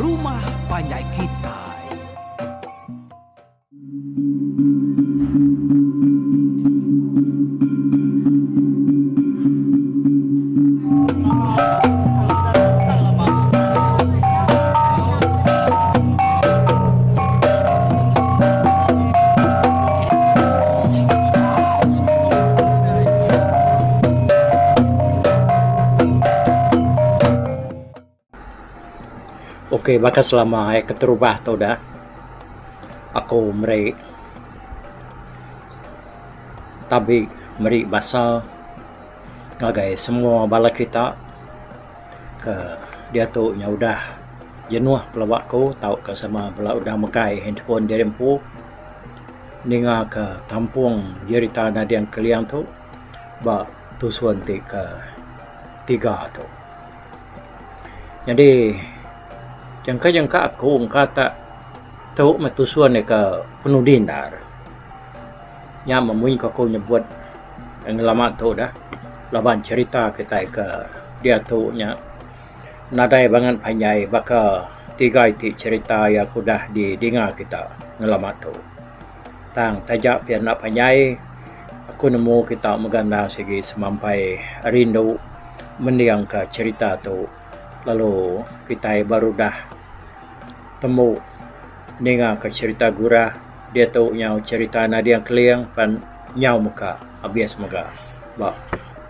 Rumah Panjai Kitai. Okey, baka selama ay keterubah tau dah. Aku meri tabi meri basal ngagai semua bala kita ke dia tu nya udah jenuh pelawak ko tau ke sama bala udah mekai handphone dia rempu ninga ke tampung jerita nadiang keliang tu ba tu suanti ke 3 tu. Jadi jangka aku kata tahu matusuan ni ke penuh dinar. Nya memui aku nyebut yang lama tu dah. Laban cerita kita ke dia tu nya nadai bangan panjai baka 3 iti cerita yang aku dah didengar kita ngelama tu. Tang tajak pian nak panjai aku nemu kita meganda segi semampai rindu mendiang ke cerita tu. Lalu kita baru dah temu dengar ke cerita gurah dia tu nyau cerita nadiang keliang pan nyau muka abias muka ba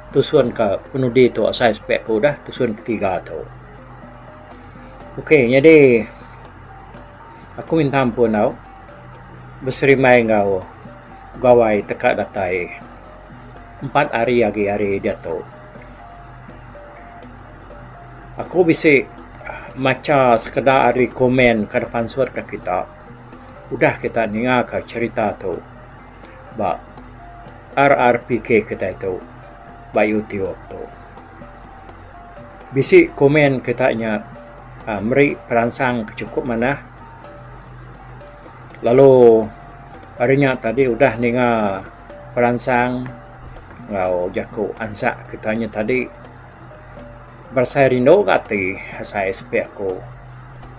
tusuan ka penudi tu asai spek ko dah tusuan ketiga tu. Okey, jadi aku minta ampun tau berserimai ngau gawai tekak datai 4 hari lagi hari dia tu. Aku bisa maca sekedar hari komen ke depan surat ke kita. Udah kita dengar ke cerita tu. Ba RRPK kita itu. Ba YouTube tu. Bisi komen kita nya meri perangsang cukup mana. Lalu harinya tadi udah dengar perangsang ngau jaku ansak kitanya tadi. Bersai rindu kati saya sepek aku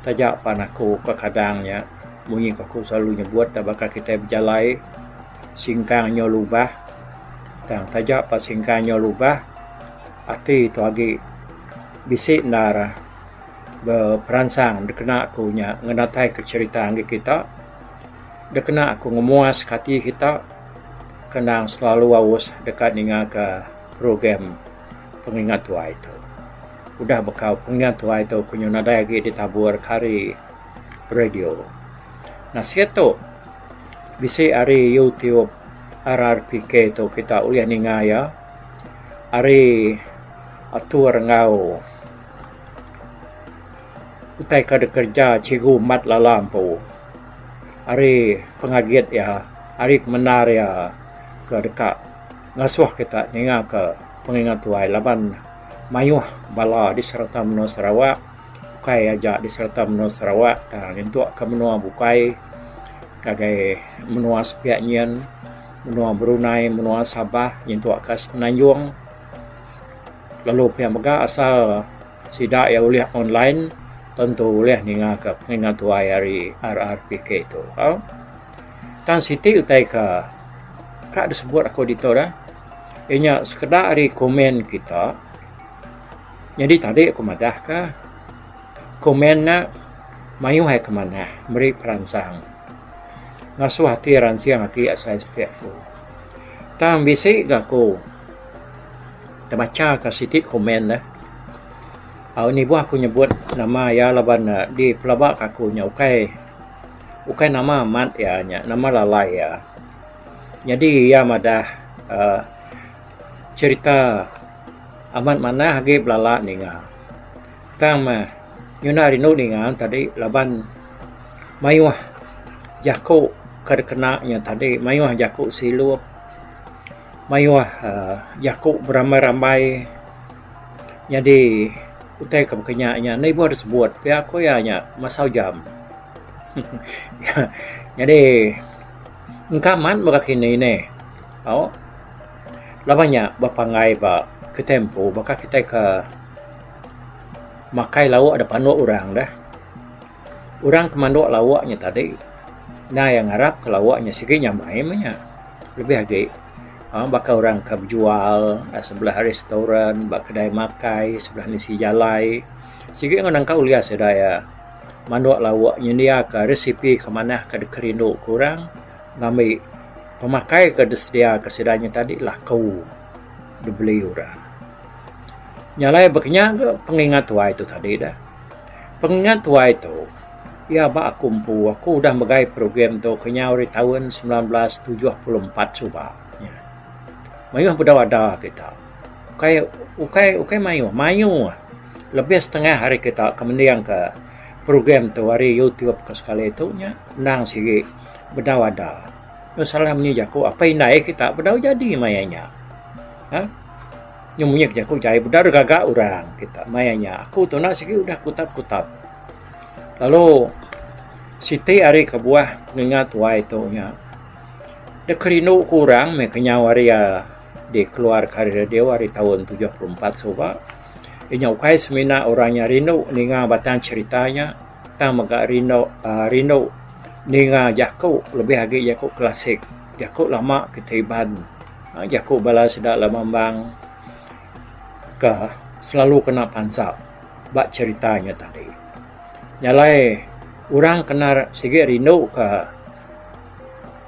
tajak pan aku ke kadangnya mungkin aku selalu nyebut tak bakal kita berjalai singkang nyolubah tang tajak pas singkang nyolubah ati tu lagi bisik nara berperansang dekena aku nya ngenatai ke cerita anggi kita dekena aku ngemuas kati kita kenang selalu awus dekat dengan ke program pengingat tua itu. Udah bakal pengingat tua itu kunyo nadai lagi ditabur kari radio. Nah siatu bisi hari YouTube RRPK itu kita uliah ningaya hari atur ngau utai kada kerja cigu mat lalampu hari pengagiat ya hari menar ya ke dekat ngasuh kita ninga ke pengingat tua laban mayuh bala di serta menua Sarawak bukai aja di serta menua Sarawak tang untuk ke menua bukai kagai menua sepiaknyan menua Brunei menua Sabah untuk ke Semenanjung lalu pihak mega asal sidak ya uliah online tentu uliah ninga ke pengingat tua hari RRPK itu tan siti utai ke kak disebut aku ditora inya sekedar hari komen kita. Jadi tadi aku madah ke komen nak mayu hai ke mana beri perangsang ngasuh hati ransiang hati asai sepek aku tang bisik aku terbaca ke sitik komen dah ni buah aku nyebut nama ya laban di pelabak aku nya ukai nama mat ya nya nama lalai ya jadi ya madah cerita amat mana hage belala ninga tang ma nyuna rinu ninga tadi laban mayuah jaku kada kena nya tadi mayuah jaku silu mayuah jaku beramai-ramai jadi utai ke bekenya nai buat disebut pihak aku ya nya masau jam jadi engkaman bakakini ne labannya bapangai ba ke tempo baka kita ke makai lauk ada panu orang dah orang kemandok lawaknya tadi. Nah yang harap ke lawaknya sikit nyamai mahnya. Lebih lagi. Bakal orang ke berjual sebelah restoran, bak kedai makai, sebelah nisi jalai. Sikit orang kau lihat sedaya. Mandok lawaknya dia ke resipi ke mana ke kerindu kurang. Ngambil pemakai ke sedia kesedanya tadi lah kau dibeli orang. Nyalai baknya ke pengingat tua itu tadi dah. Pengingat tua itu. Ya bak aku udah megai program tu kenya dari tahun 1974 coba. Mayu pada kita. Ukai mayu. Lebih setengah hari kita kemudian ke program tu hari YouTube ke sekali itu nya nang sigi beda. Masalah menyi jaku apa inai kita beda jadi mayanya. Nyumunya jaku jai beda gagak orang kita mayanya. Aku tu nak sigi udah kutap. Lalu Siti hari kebuah pengingat tua itu nya. Dia kerinu kurang mekanya waria di keluar karir dia hari tahun 74 soba. Inya ukai semina orangnya rino ninga batang ceritanya tang maga rino ninga jaku lebih lagi jaku klasik. Jaku lama ketiban. Jaku bala sedak lamambang ke selalu kena pansap bak ceritanya tadi. Nyalai orang kena segi rino ke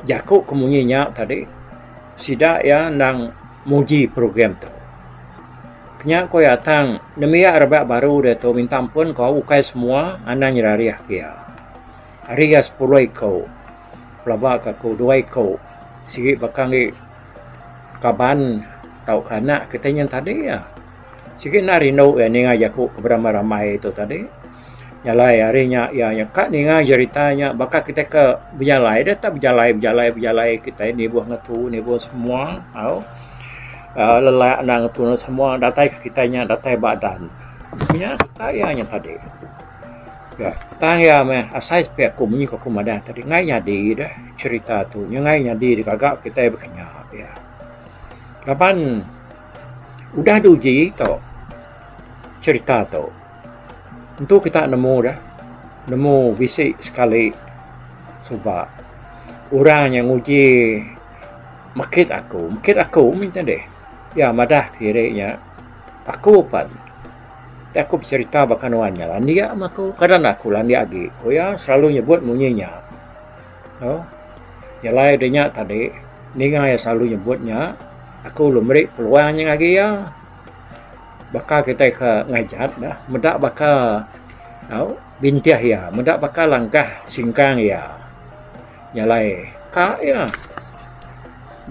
jaku kemunyinya tadi. Sida ya nang muji program tu. Kenya ko yatang nemia arbak baru dia tu minta ampun kau ukai semua anak nyerariah kia. Arias 10 kau. Pelaba aku 2 kau. Sigi bakangi kaban tau kana katanya tadi ya. Sigi narino ya ninga jaku keberamai-ramai itu tadi. Nyalai harinya ya kak ninga ceritanya bakal kita ke berjalai dah tak berjalai kita ini buah ngatu ni buah semua au lelak nang tu semua datai kitanya datai badan punya tayanya tadi ya tanya meh asai pihak kumuni ko kumada tadi ngai nyadi dah cerita tu ngai nyadi kagak kita berkenya ya lapan udah diuji tu cerita tu untuk kita nemu bisik sekali sebab orang yang uji makit aku minta deh ya madah kiranya aku pan aku bercerita bahkan wannya lah dia sama aku kadang aku lah dia lagi oh ya selalu nyebut munyinya ya lain dia tadi ninga ya selalu nyebutnya aku belum beri peluangnya lagi ya bakal kita ke ngajat dah medak bakal bintiah ya medak bakal langkah singkang ya nyalai kak ya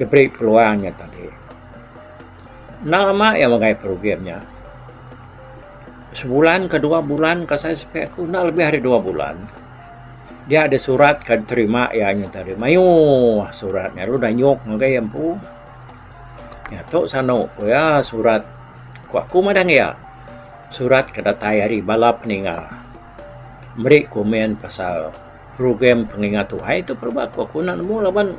diberi peluangnya tadi lama ya mengenai programnya sebulan ke 2 bulan ke saya aku nak lebih dari 2 bulan dia ada surat kan terima ya nya tadi mayu suratnya lu dah nyok ngai empu ya tok sano ko ya surat ko aku madang ya surat kedatai hari balap peninggal beri komen pasal program pengingat Tuhan itu perbaku aku nak nemu laban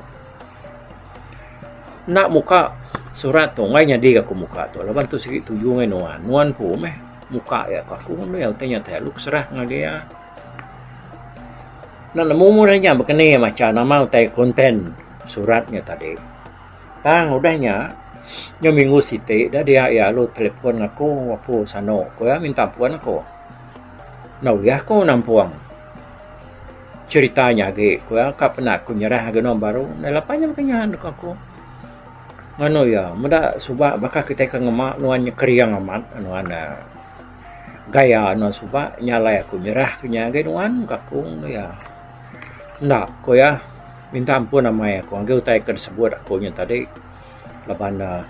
nak muka surat tu ngai nyadi aku muka tu laban tu sikit tuju ngai nuan pu meh muka ya aku ngono ya tanya luk serah ngage ya nak nemu mudahnya bekene macam nama utai konten suratnya tadi tang udahnya nya minggu siti dah dia ya lu telepon aku wapu sano ko ya minta puan aku nah ya aku nampuang ceritanya ge ko ya kapan aku nyerah genom baru nah lapanya makanya aku ngano ya muda suba bakal kita ke ngemak nuannya keriang amat anu ana gaya anu suba nyala aku nyerah nya ge nuan kakung ya ndak ko ya minta ampun nama ya ko angge utai ke sebut aku nya tadi labana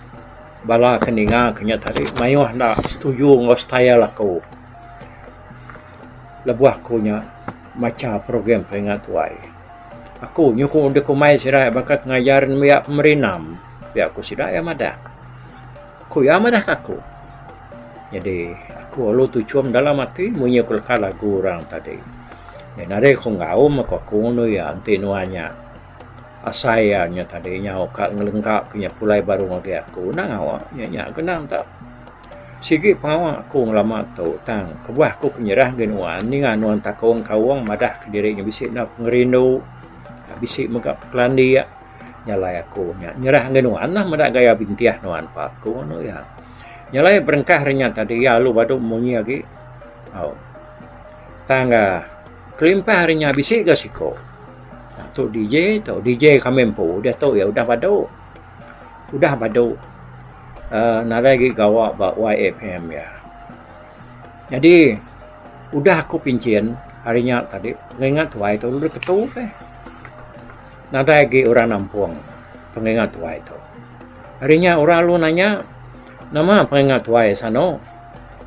bala keninga kenya tadi mayo ndak setuju ngos taya laku lebuah kunya maca program pengat tuai aku nyuku unde ko mai sira bakat ngajarin ya pemerinam ya aku sira ya madah ku ya madah aku jadi aku lu tujuan dalam hati munyi kulka lagu orang tadi ya nare ko ngau mako kuno ya anti nuanya asayanya tadinya oka ngelengkap punya pulai baru ngake aku nang awak nya kenang tak Sige pengawak aku ngelama tu tang kebuah aku penyerah genuan ni nganuan takong kawang madah ke dirinya bisik nak ngerindu bisik megap kelandi ya nyalai aku nyerah genuan lah madah gaya bintiah nuan pak aku no ya nyalai berengkah renya tadi ya lu badu munyi lagi tangga kelimpah harinya bisik ke siko tu DJ kamempo dia tu ya udah badu nada lagi gawak bak YFM ya. Jadi udah aku pincin harinya tadi pengingat tua itu udah ketu nada lagi orang Nampung pengingat tua itu. Harinya orang lu nanya nama pengingat tua sano.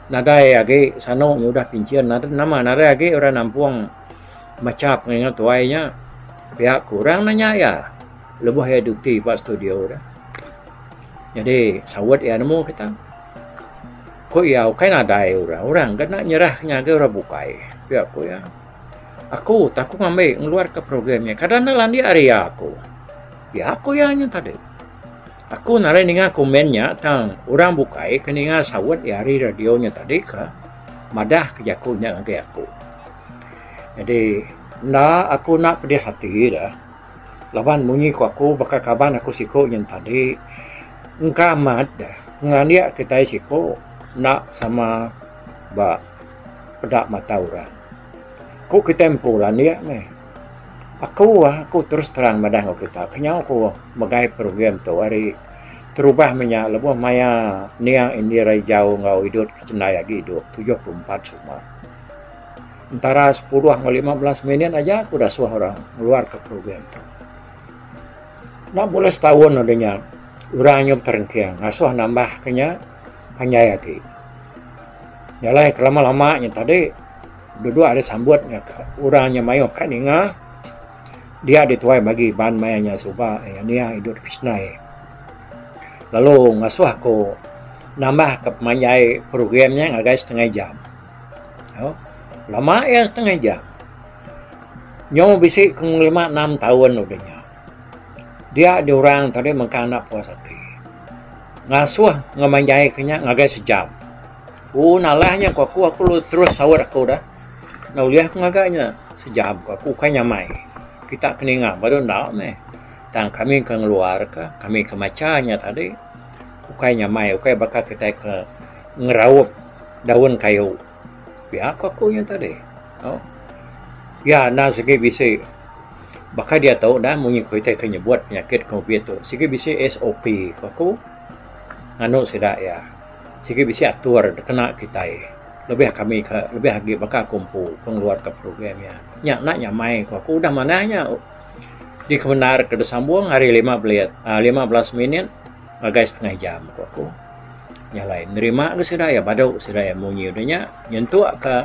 Nada lagi sano udah pincin nada lagi orang Nampung macam pengingat tuanya pihak kurang nanya ya. Lebih ya dukti pak studio dah. Jadi sawat ya nemu kita. Kok ya kai nadai orang kan nak nyerahnya ke orang bukai. Ya aku ya. Aku takut ngambil ngeluar ke programnya. Kadang landi area aku. Ya aku ya hanya tadi. Aku narai ninga komennya tang orang bukai keninga sawat ya hari radionya tadi ke madah kejakunya ke aku. Jadi aku nak pedih hati dah. Lawan munyi ku aku bakal kaban aku siko yang tadi. Engkau amat dah. Ngandia kita siko nak sama ba pedak mata orang. Kau kita empulan dia ni. Aku terus terang madah kita. Kenyang aku magai program tu hari terubah menya lebuh maya niang Indira jauh ngau hidup cenai lagi hidup 74 semua. Antara 10 sampai 15 minit aja aku dah suah orang keluar ke program tu. Nak boleh setahun adanya. Orang yang terengkiang, ngasuh nambah kenya hanya lagi. Nyalai kelama-lamanya tadi, dua ada sambutnya. Orangnya mayo kan ingat, dia dituai bagi bahan mayanya subah, dia hidup pisnai. Lalu ngasuh aku nambah ke pemanyai programnya agak setengah jam. Lama ya setengah jam. Nyawa bisik ke 5-6 tahun udahnya. Dia diorang tadi mengkana puas hati. Ngasuh ngemanjai kenya ngagai sejam. Nalahnya aku lu terus sawar aku dah. Nauliah aku ngaganya sejam aku kan nyamai. Kita keninga baru ndak meh. Tang kami ke ngeluar ke, kami ke macanya tadi. Ukai nyamai, ukai bakal kita ke ngeraup daun kayu. Ya aku nya tadi. Ya segi bisi. Baka dia tahu dah mengikut kita buat penyakit komputer. Sigi bisa SOP aku nganu sedak ya. Sigi bisa atur kena kita. Lebih kami lebih lagi baka kumpul keluar ke programnya. Nak nyamai aku udah mananya di kebenar ke sambung hari 15 menit agak setengah jam aku. Nyalai nerima ke sedak ya badau sedak ya munyi udahnya nyentuh ke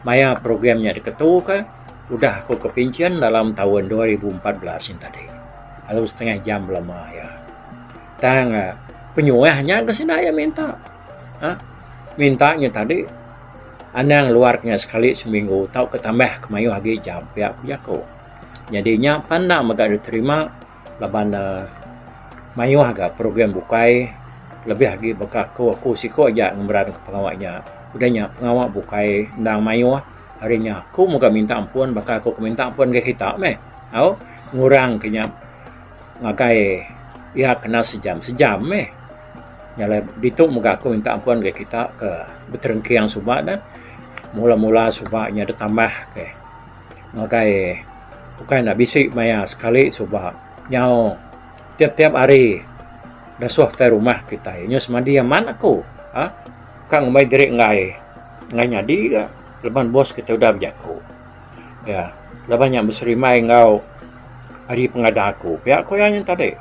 maya programnya diketu ke udah aku kepincian dalam tahun 2014 yang tadi. Lalu setengah jam lama ya. Tang penyuahnya ke sini ya minta. Mintanya tadi anang luarnya sekali seminggu tahu ketambah kemayu lagi jam pihak aku. Jadinya pandang agak diterima laban mayu agak program bukai lebih lagi bekaku aku siko aja ngemberan ke pengawaknya. Udahnya pengawak bukai ndang mayu harinya aku muka minta ampun bakal aku minta ampun ke kita ngurang kenya ngakai ya kena sejam nyala dituk muka aku minta ampun ke kita ke beterengki yang subak dan mula-mula subaknya ditambah ke ngakai bukan nak bisik maya sekali subak nyau tiap-tiap hari dah suah ke rumah kita nyo semadi aman aku kang mai direk ngai nyadi ga leban bos kita udah berjaku. Ya, leban yang berserimai ngau hari pengada aku. Pihak aku yang tadi.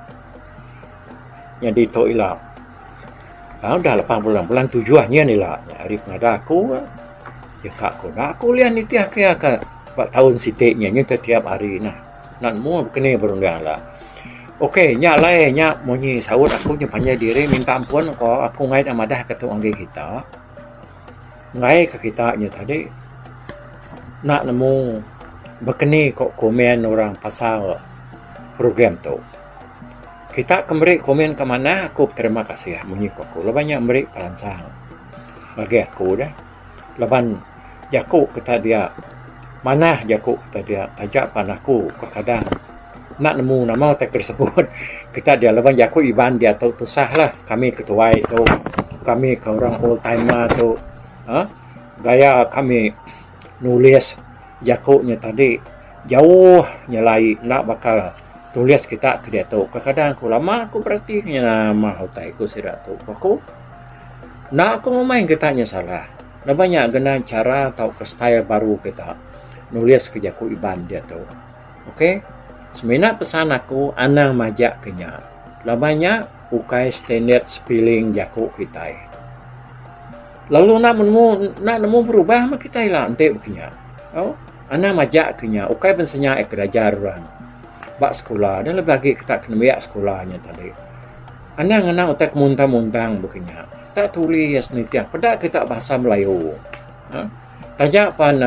Yang di to ilah. Udah 8 bulan tujuannya ni lah. Hari pengada aku. Ya kak aku. Aku lihat ni tiap ke 4 tahun sitiknya. Ini setiap hari. Nak mau kena berundang lah. Okey, nyak lain nyak monyi sahut aku nyepanya diri minta ampun kalau aku ngai amadah ketua angge kita. Ngai ke kita nya tadi nak nemu berkeni kok komen orang pasal program tu. Kita kembali komen ke mana aku terima kasih munyi aku. Lebih banyak beri peransang. bagi aku dah. Laban jaku kata dia, mana jaku kata dia, tajak pan aku kadang nak nemu nama tak tersebut. Kita dia laban jaku iban dia tu sah lah. Kami ketuai tu, kami ke orang old timer tu, gaya kami nulis jakunya tadi jauh nyelai nak bakal tulis kita ke dia tu. Kadang aku lama aku berarti nama hotai aku sirat tu. Aku nak aku main kitanya salah. Nah banyak guna cara atau ke style baru kita nulis ke jaku iban dia tu. Okey. Sebenarnya pesan aku anang majak kenya. Lamanya ukai standard spelling jaku kita. Lalu nak nemu berubah mak kita lah ente kenya. Oh, anang majak kenya ukai bensanya belajar orang. Bak sekolah dan lebih lagi kita kena biak sekolahnya tadi. Anang utak muntang-muntang bekenya. Tak tulis nitiah pada kita bahasa Melayu. Tajak pan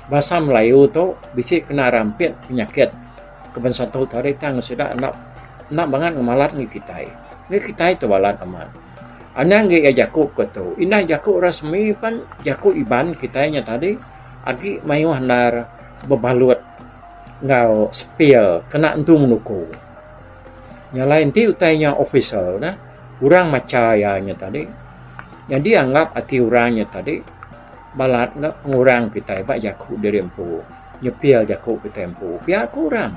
bahasa Melayu tu bisa kena rampit penyakit kebangsaan tu tadi tang sudah nak banget ngemalat ni kita. Ni kita itu balat aman. Anang ge jaku ko tu. Inah jaku rasmi pan jaku iban kitanya tadi agi mayuh nar bebalut ngau spill kena entu menuku. Nyalain ti utainya official dah. Urang macayanya tadi. Yang dianggap hati urangnya tadi balat ngap pengurang kita bak jaku dari empu. Nyepil jaku kita empu. Biar kurang.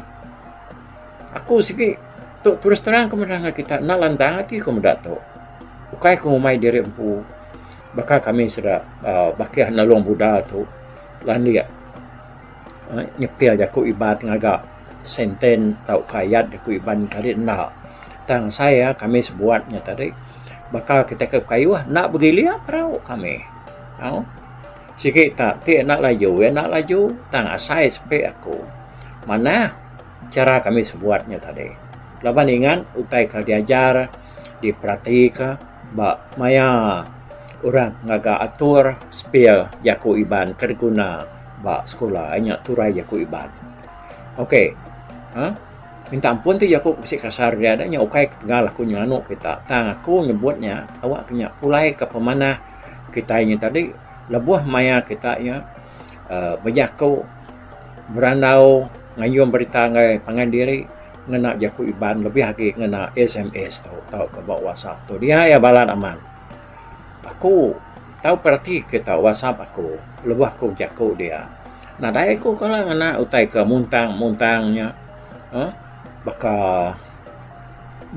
Aku sikit tu terus terang kemudian kita nak lantang hati kemudian tu. Ukai ku mai dari empu. Bakal kami sudah bakih nalung Buddha tu landia. Nyepil jaku ibat ngagak senten tau kayat jaku iban tadi nak. Tang saya kami sebuatnya tadi bakal kita ke kayu nak begilia perahu kami. Sikit tak nak laju tang asai sepe aku. Mana cara kami sebuatnya tadi. Laban ingat utai ka diajar diperhatika bak maya orang ngaga atur spell jaku iban kerguna bak sekolah hanya turai jaku iban. Okey. Minta ampun tu jaku bisik kasar dia adanya ukai tengah aku nyanu kita. Tang aku nyebutnya awak punya pulai ke pemanah kitanya tadi lebuh maya kitanya berjaku berandau ngayum berita ngai pangan diri ngena jaku iban lebih lagi ngena SMS tau ke bawah WhatsApp tu dia ya balat aman. Aku tahu perhati kita WhatsApp aku lebih aku jaku dia. Nah dai aku kalau ngena utai ke muntangnya baka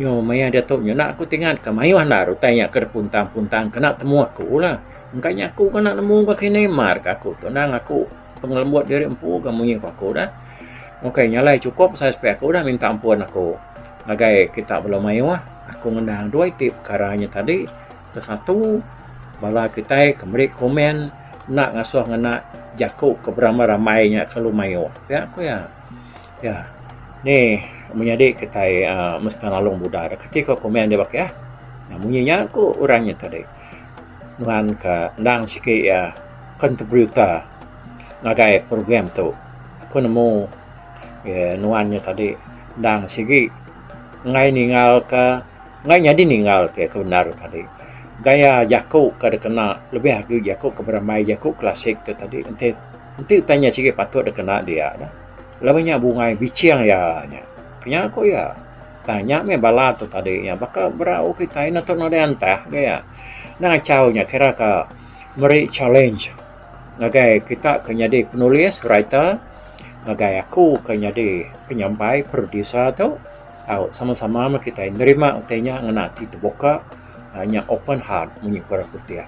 nyo maya dia tu nyo nak aku tinggal ke mayuh nar utainya ke puntang-puntang kena temu aku lah. Engkanya aku kena nemu pakai Neymar ke aku tu nang aku pengelembut diri empu kamu nyi aku dah. Okey, nyalai cukup saya supaya aku dah minta ampun aku. Nagai kita belum mayu aku ngendang dua tip karanya tadi. Satu, bala kita kembali komen nak ngasuh ngena jaku ke beramai-ramainya kalau mayu. Ya aku ya. Ya. Ni menjadi kita mesti nalung Buddha. Ketika komen dia pakai nah munyinya aku orangnya tadi. Nuan ke ndang sikit ya kontributor nagai program tu. Aku nemu nuannya tadi dang sigi ngai ningal ke ngai jadi ningal ke benar tadi gaya jaku kada kena lebih lagi jaku ke beramai jaku klasik tu tadi nanti tanya sigi patut ada kena dia dah lebihnya bungai biciang ya nya punya aku ya tanya me bala tu tadi ya bakal berau kita ina tu nade antah gaya nang caunya kira ka meri challenge ngagai kita kenyadi penulis writer ngagai aku kenyadi penyampai producer tu sama-sama kita nerima utainya ngenati terbuka hanya open heart munyi para putih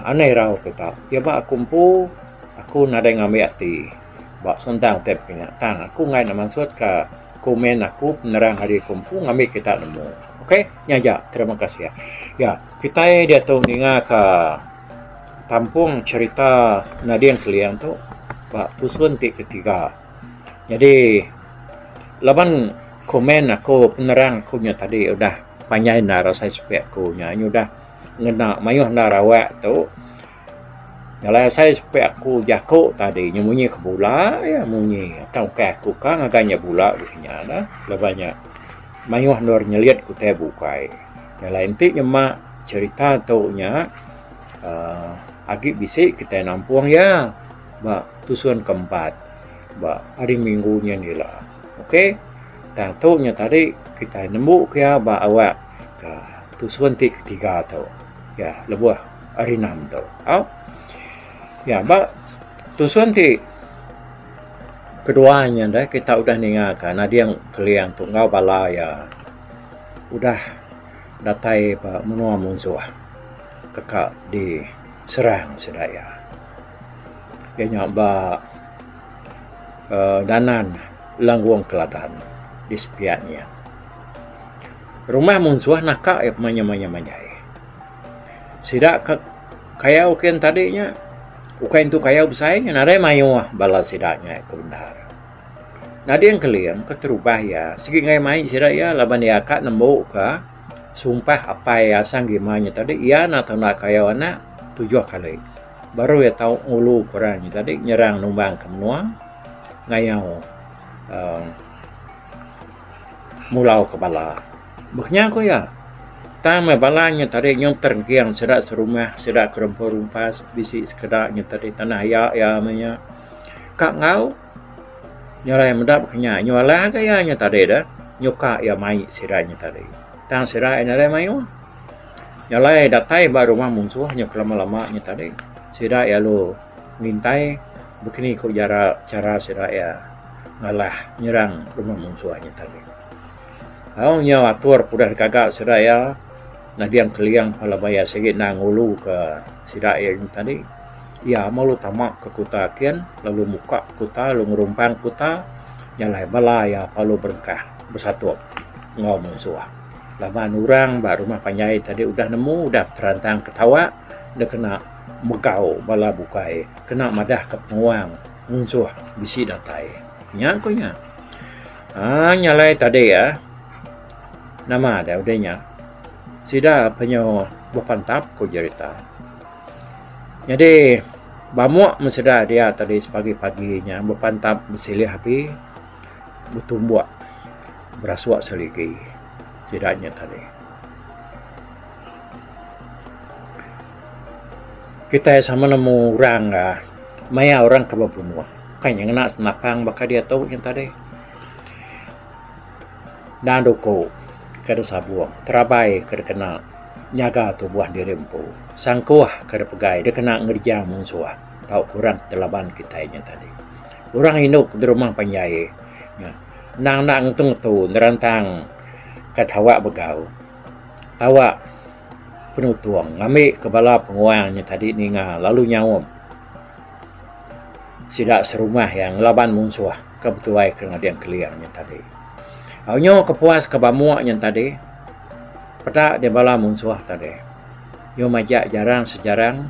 anai rau kita ya ba kumpu aku nada ngambil hati ba sontang tep kena tang aku ngai na maksud ka komen aku penerang hari kumpu ngambil kita nemu okey nyaja terima kasih ya kita dia tu ninga ka tampung cerita Nadian kalian tu Pak Tusun ketiga. Jadi laban komen aku penerang aku nya tadi udah panjai nara saya supaya aku nya udah ngena mayuh narawak tu. Nyala saya supaya aku jaku tadi nyemunyi ke bola ya munyi atau ke aku kan agaknya bola begini dah lebihnya mayuh nor nyeliat ku teh bukai. Nyala inti nyema cerita taunya agak bisik kita nampuang ya ba tusuan keempat ba hari minggunya ni lah. Okey, taunya tadi kita nemu kaya ba awak ke tusuan ketiga tau ya lebuh hari 6 tau. Ya ba tusuan keduanya dah kita udah ningakan ada yang keliang tunggal bala ya udah datai pa menua musuh kakak di serang sedaya ya nyaba danan langguang keladan di sepiannya rumah musuh nakak ya manya sidak kaya uken tadinya ukain tu kaya besarnya nare mayu bala sidaknya kebenar. Nadi yang keliang keterubah ya segi ngai mai sidak ya laban ya kak nembuk ka sumpah apa ya sang gimana tadi iya atau nak kaya anak 7 kali baru ya tahu ulu kurangnya tadi nyerang numbang ke menua ngayau mulau ke bala beknya aku ya tama balanya tadi nyong tergiang sedak serumah sedak kerempur rumpas bisi sekedaknya tadi tanah ya menya kak ngau nyalai mendap kenya nyala kayanya tadi dah nyoka ya mai siranya tadi tang sirai nalai mayu nyalai datai ba rumah musuh nyok lama-lama nya tadi sirai ya lo ngintai begini kok cara sirai ya ngalah nyerang rumah musuhnya tadi au nya atur pudah kagak sirai ya nah dia keliang kalau bayar sikit nangulu ke sidak yang tadi ya malu tamak ke kota kian lalu muka kota lalu ngerumpang kota nyalai bala ya palu berkah bersatu ngomong suah laban orang baru rumah panjai tadi udah nemu udah terantang ketawa dia kena megau bala bukai kena madah ke penguang musuh bisi datai nyangkunya nyalai tadi ya nama ada udahnya sida penyo bepantap ko cerita. Jadi bamuak meseda dia tadi pagi-paginya bepantap besilih api bertumbuh berasuak seligi sidanya tadi. Kita sama nemu orang maya orang kebabunuh. Kan yang nak senapang baka dia tahu yang tadi. Dan doko kada sabuang terabai kada kena nyaga tubuh dia rempu sangkuah kada pegai dia kena ngerja musuh tahu kurang telaban kita nya tadi orang induk di rumah panjai ya nang tung tu nerantang katawa begau tawa penuh tuang ngambil kepala penguangnya tadi ninga lalu nyawam sidak serumah yang laban musuh kebetuai kena dia keliangnya tadi. Aunyo kepuas kebamuak yang tadi pedak dia bala musuh tadi yo majak jarang sejarang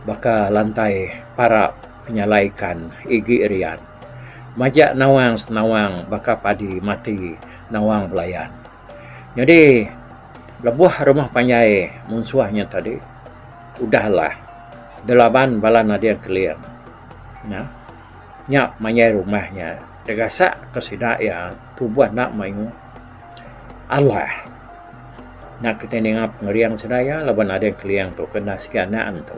baka lantai para penyalaikan igi rian majak nawang baka padi mati nawang belayan jadi lebuh rumah panjai musuhnya tadi udahlah delapan bala nadia keliang nah nyap manjai rumahnya degasak kesidak ya tubuh nak mainu Allah nak kita nengap ngeriang sedaya laban ada keliang tu kena sekianaan tu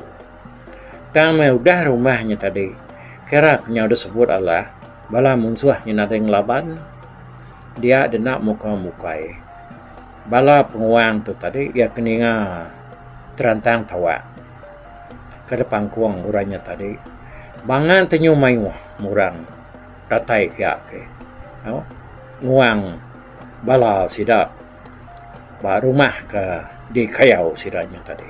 tang udah rumahnya tadi kira nya udah sebut Allah bala musuhnya nada yang laban dia denak muka-mukai bala penguang tu tadi ya keninga terantang tawa ke depan kuang uranya tadi bangan tenyu mayu murang datai kaya ke nguang bala sida ba rumah ke di kayau sidanya tadi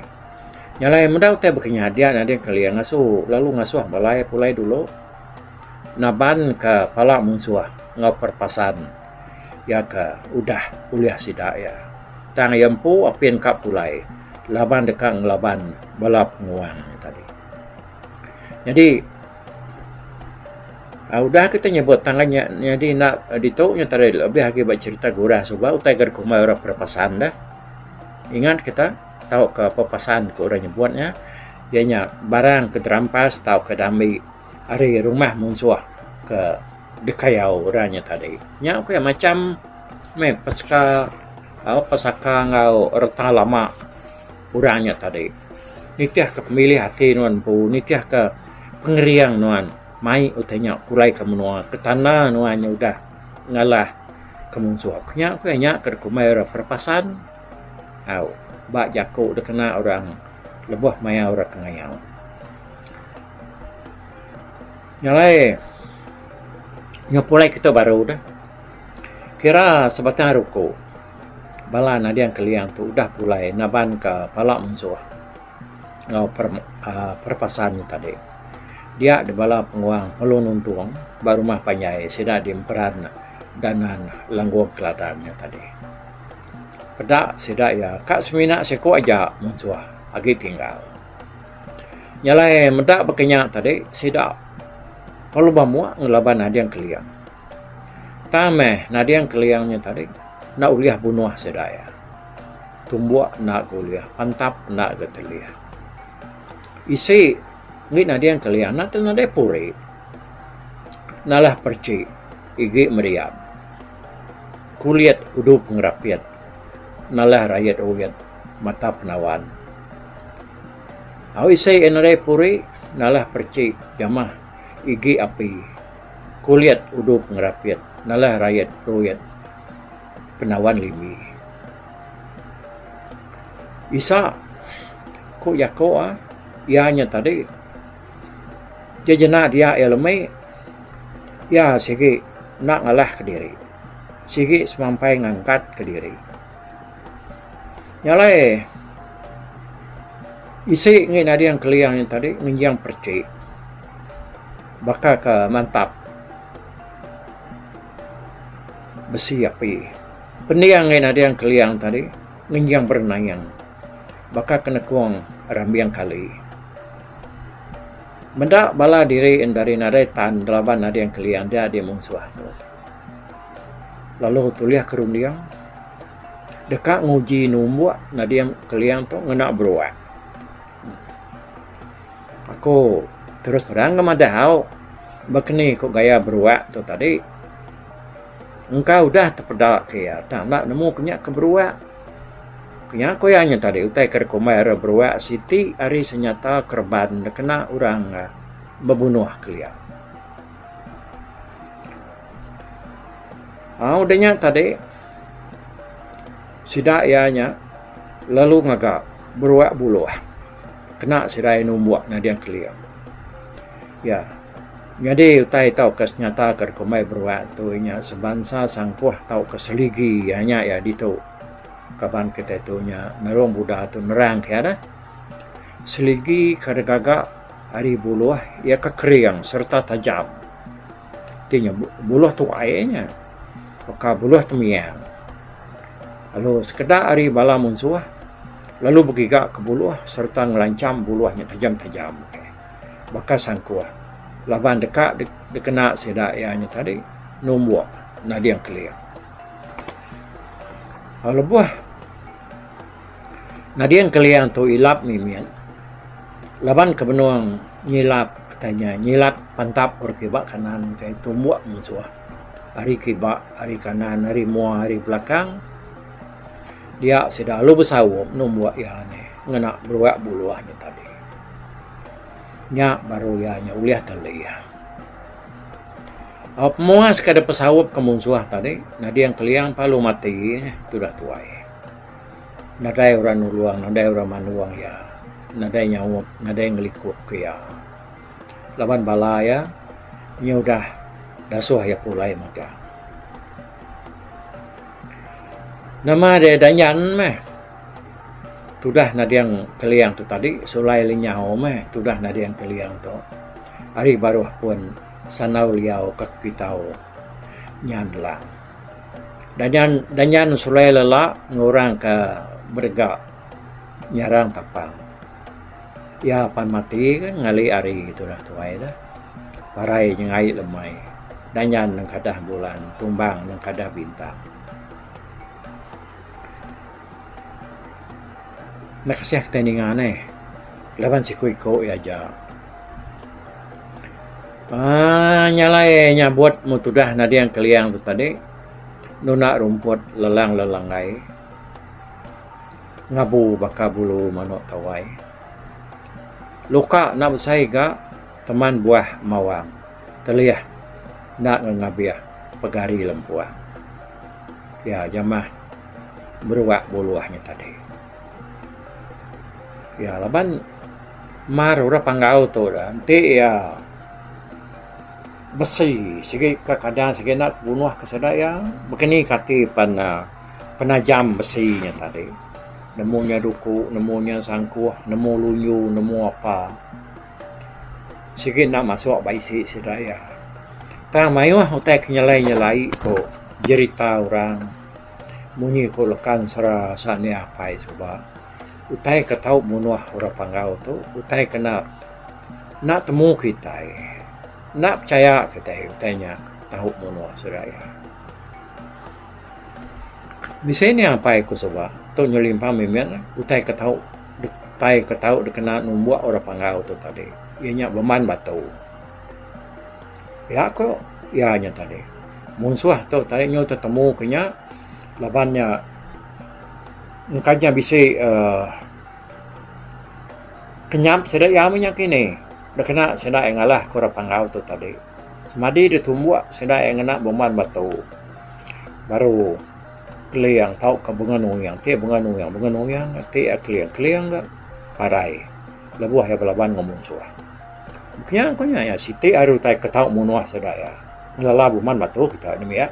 nyalai mendau teh bekenya dia ada kalian ngasuh lalu ngasuh balai pulai dulu naban ke pala musuh ngau perpasan ya ke udah kuliah sida ya tang yampu apin kap pulai laban dekang laban bala penguang tadi jadi udah kita nyebut tangannya jadi nak ditoknya tadi lebih akibat cerita gurah sebab utai ger kumai orang perpasan dah ingat kita tahu ke perpasan ke orang nyebutnya dianya barang keterampas tahu ke damai hari rumah musuh ke dekayau orangnya tadi nya aku ya macam pasca pasaka ngau reta lama urangnya tadi. Nitiah ke pemilih hati nuan pu, nitiah ke pengeriang nuan. Mai utanya kulai ke menua ke tanah nuannya udah ngalah kemunsuh. Kenya ke kumai perpasan. Bak jaku dah kena orang lebuh maya orang kengayau. Nyalai nyopulai kita baru dah. Kira sebatang ruko. Bala nadiang keliang tu udah pulai naban ke palak musuh. Ngau perpasan tadi. Dia di bala penguang pelunun tuang baru mah panjai sedak di emperan danan langguang keladannya tadi. Pedak sedak ya kak semina seko aja musuh agi tinggal. Nyalai medak berkenyak tadi sedak kalau bamua ngelaban nadiang keliang. Tameh nadiang keliangnya tadi nak uliah bunuh sedak ya. Tumbuak nak kuliah, pantap nak geteliah. Isi ngi nadiang keliang nak tenade puri. Nalah perci igi meriam. Kuliat udu pengrapiat. Nalah rakyat uyat mata penawan. Isi enade puri nalah perci jamah igi api. Kuliat udu pengrapiat. Nalah rakyat uyat penawan limi. Isa ko yako ianya tadi jajana dia elmai ya sige nak ngalah ke diri. Sige semampai ngangkat ke diri. Nyalai isi ngi nadi yang keliang yang tadi nginjang perci. Bakal ke mantap besi api. Pendiang ngi nadi yang keliang tadi nginjang bernayang. Bakal kena kuang rambiang kali. Mendak bala diri dari nadai tan delaban nadi yang keliang dia mungsuah tu. Lalu tuliah kerundiang dekat nguji numbuak nadi yang keliang tu ngena beruak. Aku terus terang kemadau bakni kok gaya beruak tu tadi. Engkau dah terpedak ya, tak nak nemu kenyak ke beruak. Kenya ko yang tadi utai kerkomai beruak siti hari senyata kerban kena orang membunuh keliang. Udahnya tadi sidak ianya lalu ngagak beruak buluh kena sirai numbuak nadiang keliang. Ya, jadi utai tahu kesenyata kerkomai beruak tu inya sebangsa sangkuah tahu keseligi hanya ya ditu. Kapan kita itunya narong Buddha tu nerang kaya seligi kada gagak hari buluh ia kekeriang serta tajam. Tinya buluh tu airnya. Maka buluh tu miang. Lalu sekedar hari bala munsuah lalu bergigak ke buluh serta ngelancam buluhnya tajam-tajam. Maka sangkuah laban dekat dikena sedak ianya tadi numbuak nadi yang keliang. Kalau buah nadi yang keliang tu ilap mimian. Laban kebenuang nyilap katanya nyilap pantap orkibak kanan kai tumbuak musuh. Hari kibak, hari kanan, hari mua, hari belakang. Dia sudah lu bersawap numbuak ya ne ngena beruak buluahnya tadi. Nya baru ya nya uliah terlihat. Muas kada pesawap ke musuh tadi, nadi yang keliang palu mati sudah tuai. Nadai orang nuluang, nadai orang manuang ya. Nadai nyawuk, nadai ngelikuk ya. Laban balaya, nya udah dasuh ya pulai maka. Nama dia danyan meh. Sudah nadi yang keliang tu tadi, sulai linyau meh. Sudah nadi yang keliang tu. Hari baru pun sanau liau kakitau nyanlang. Danyan sulai lelak ngurang ke bergak nyarang tapang. Ya pan mati kan ngali ari gitu dah tuai dah. Parai jengai lemai. Danyan nang kadah bulan, tumbang nang kadah bintang. Nakasih teningan laban si kuiko ya aja. Nyalai nyabut mutudah nadi yang keliang tu tadi. Nuna rumput lelang-lelangai. ngabu baka bulu manok tawai. Luka nak bersai ga teman buah mawang. Terliah nak ngabiah pegari lempuah. Ya jamah beruak buluahnya tadi. Ya laban mar ora panggau tu dah. Nanti ya besi sikit kadang sikit nak bunuh kesedaya begini kati penajam besinya tadi. Nemunya duku, nemunya sangkuh, nemu lunyu, nemu apa. Sikit nak masuk baisi sedaya. Tang mayuh utai nyelai ko cerita orang munyi ko lekan sera sani apa coba. Utai ketau bunuh orang panggau tu, utai kena nak temu kita. Nak percaya kita utainya tahu bunuh sedaya. Misalnya apa aku sebab tu nyelimpah memian utai ketau kena numbuak orang panggau tu tadi. Ianya beman batu. Ya aku ya nya tadi. Munsuah tu tadi nyo ketemu kenya labannya engkanya bisa kenyap sedaya punya kini. Dah kena sedaya ngalah ko orang panggau tu tadi. Semadi ditumbuak sedaya ngena beman batu. Baru keliang tahu ke bungan uyang, bungan uyang, keliang dah parai. Lebuah ya belaban ngomong suah. Kaya ya siti aru tai ketau munuah sedaya. Lala buman batu kita demi ya.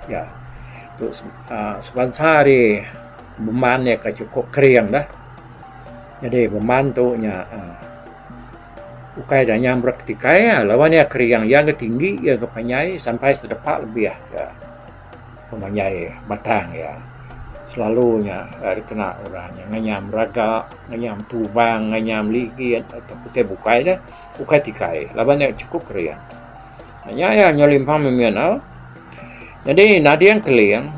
Ya. Tu sebansari beman ya cukup keriang dah. Jadi beman tu nya ukai dah nyambrak tikai ya lawan ya keriang yang tinggi ya kepanyai sampai sedepak lebih ya. Pemanyai batang ya. Selalunya kena orangnya nganyam raga, nganyam tubang, nganyam ligit atau kita bukai dah, bukai tikai. Labannya cukup keriang. Hanya ya nyelimpang memian. Jadi nadian keliang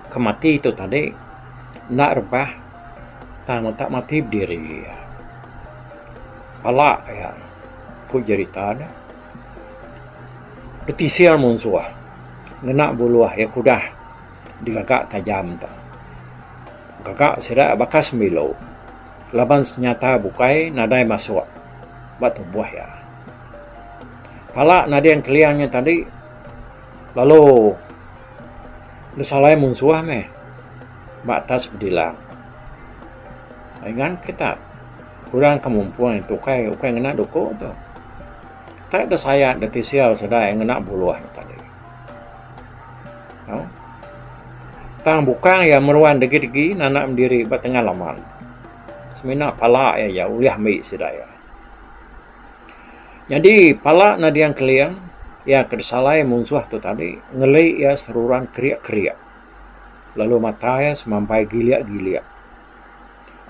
kemati itu tadi nak rebah tak mati berdiri. Pala ya, ku cerita dah. Betisir munsuah, ngenak buluah ya kudah. Digagak tajam tu. Gagak sedak bakas milo. Laban senyata bukai nadai masuk. Batu buah ya. Pala nadi yang keliangnya tadi. Lalu lesalai munsuah meh. Batas berdilang. Ingat kita kurang kemampuan itu ukai ngena doko tu. Tak ada sayat dati sial sedak yang ngena buluah tadi. No? Tang bukang ya meruan degi-degi nanak mendiri batengah laman. Semina pala ya uliah mai sedaya. Jadi pala nadiang keliang ya kersalai munsuah tu tadi ngelai ya seruran kriak-kriak. Lalu mata ya semampai giliak-giliak.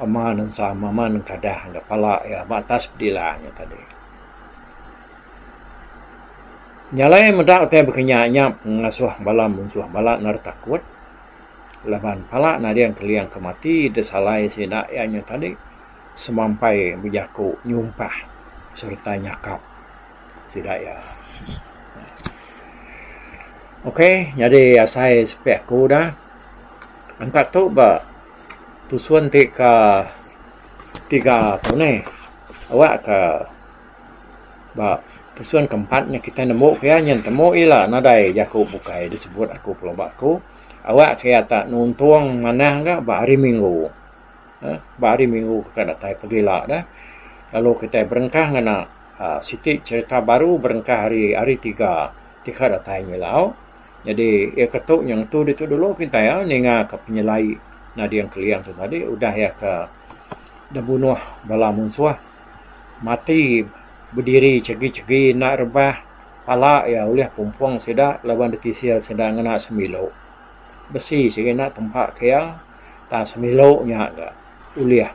Aman sama man kadah enggak pala ya batas pedilahnya tadi. Nyalai medak teh berkenyanya ngasuh bala munsuah bala nar takut. Laban pala nadiang keliang kemati desalai sina ianya tadi semampai berjaku nyumpah serta nyakap sidaya. Okey, jadi saya spekku dah angkat tu ba tusuan tiga tu ni awak ke ba tusuan keempatnya kita nemu kayaknya temu ialah nadai jaku bukai disebut aku pelobakku. Awak kaya tak nuntuang mana enggak hari Minggu. Hari Minggu kita datai pergilah dah. Lalu kita berengkah ngana siti cerita baru berengkah hari 3 datai nyelau. Jadi ya ketuk yang tu itu dulu kita ya ninga ke penyelai nadi yang keliang tu tadi udah ya ke dah bunuh bala munsuah. Mati berdiri cegi-cegi nak rebah pala ya oleh pumpuang sedak lawan detisial sedak ngana semilo. Besi sikit nak tempat kaya tak semiloknya agak uliah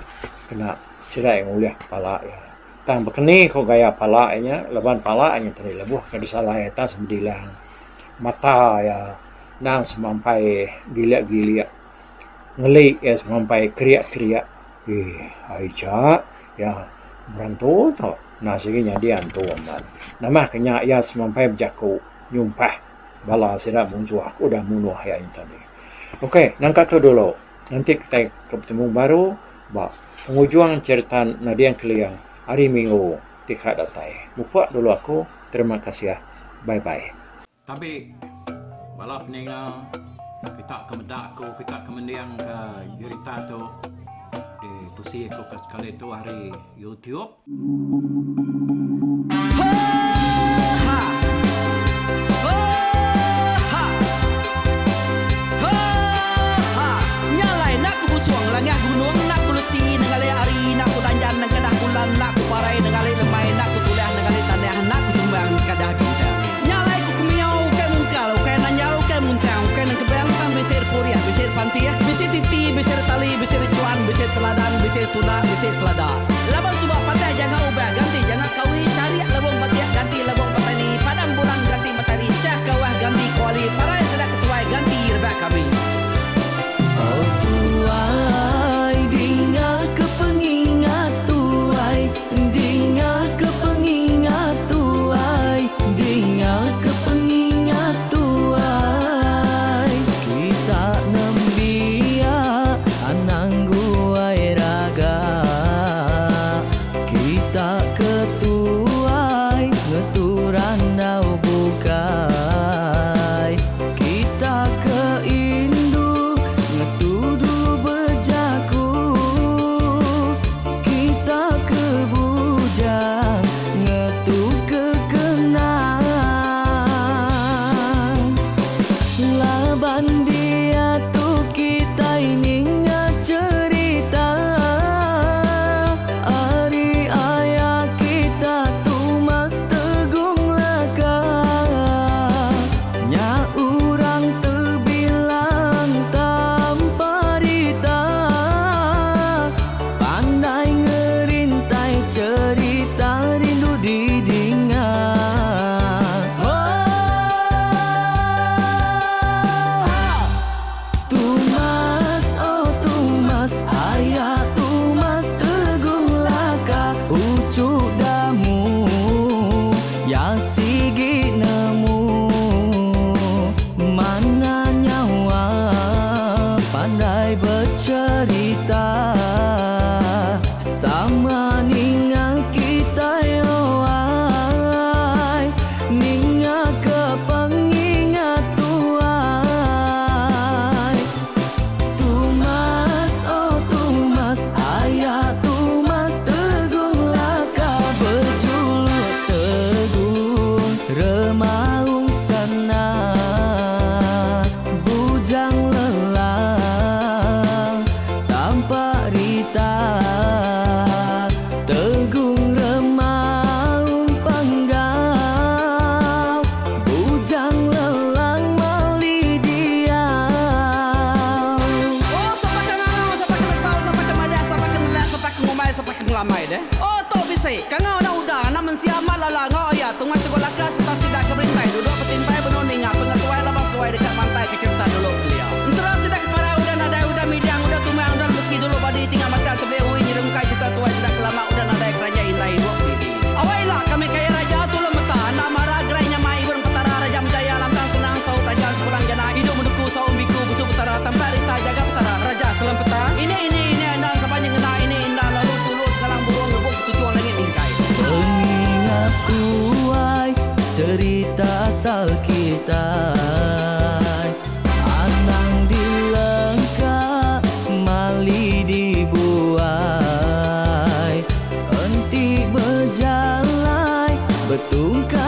kena sirai yang uliah kepala ya tang berkeni kau gaya palanya leban palanya tadi lebuh ke disalah eta sembilang mata ya nang semampai giliak-giliak ngelik ya semampai kriak-kriak aica ya berantu tu nah sikitnya dia antu aman nama kenya ya semampai berjaku nyumpah bala sida munsuah aku dah munuh ya ini tadi. Okey, nangkat tu dulu. Nanti kita ketemu baru, penghujung cerita Nadiang Keliang hari Minggu tika datai. Mupak dulu aku. Terima kasih ya. Bye-bye. Tapi bala peningal kita kemedak ko, kita kemendiang ke cerita tu di tusi ko sekali tu hari YouTube. Langah gunung nak kulusi nengali ari nak kutanjan nang kadah bulan nak kuparai nengali lemai nak kutulah nengali tanah nak kutumbang kadah bintang nyalai ku kumiau ke mungkal ke nanyau ke muntang ke nang kebang pang besir puriah besir pantiah besir titi besir tali besir cuan besir teladan besir tuna besir selada labang subah patah jangan ubah ganti jangan kawi cari labang patiah ganti labang patani padam bulan ganti matahari cah kawah ganti kuali parai sedak ketuai ganti rebak kami. Oh tuai, dinga kepengingat tuai, dinga kepengingat tuai, dinga kepengingat tuai. Kita nembia anang guai raga, kita ketuai ngeturan nau bukai, kita keindu ngetudu bejaku, kita ke bujang ngetu kekenang. Laban dia tu kita ini cerita ari ayah kita tu mas tegung laka nya urang terbilang tanpa rita pandai ngerintai cerita rindu didingat. Tumas oh tumas ayah tumas teguh laka ucuk damu ya sigi nemu mana nyawa pandai bercerita sama ninga kita yoai ninga kepengingat tuai. Tumas oh tumas ayah tumas teguh laka berjuluk teguh remaung sana bujang lelang tanpa rita tegung remaung panggau bujang lelang mali diau. Oh, sampai ke ngau, sampai ke lesau, sampai ke madah, sampai ke nelah, sampai ke ngumai, sampai ke ngelamai deh. Oh, to bisa. Kangau na udah, namun siapa lala ngau ya, tunggu tegol lakas, tak sidak keberintai, duduk petintai benoning, pengatuai labas tuai dekat pantai ke kereta dulu beliau. Insuran sidak para udah nada, udah midang, udah tumang, udah besi dulu badi tinggal mata kebehui nyirum kai kita tuai sidak lama, udah nada kerajaan indai buat diri. Awailah kami kaya raja tu lemeta, nama ragrainya mai burung petara raja jaya lantang senang saut raja sepulang jana hidup menduku saum biku busu petara tanpa rita jaga petara raja selam peta ini andang sepanjang ngena ini indang lalu tulus sekarang burung ngebuk tujuan langit ingkai. Pengingat tuai cerita asal kita anang dilengkap mali dibuai enti berjalai betungka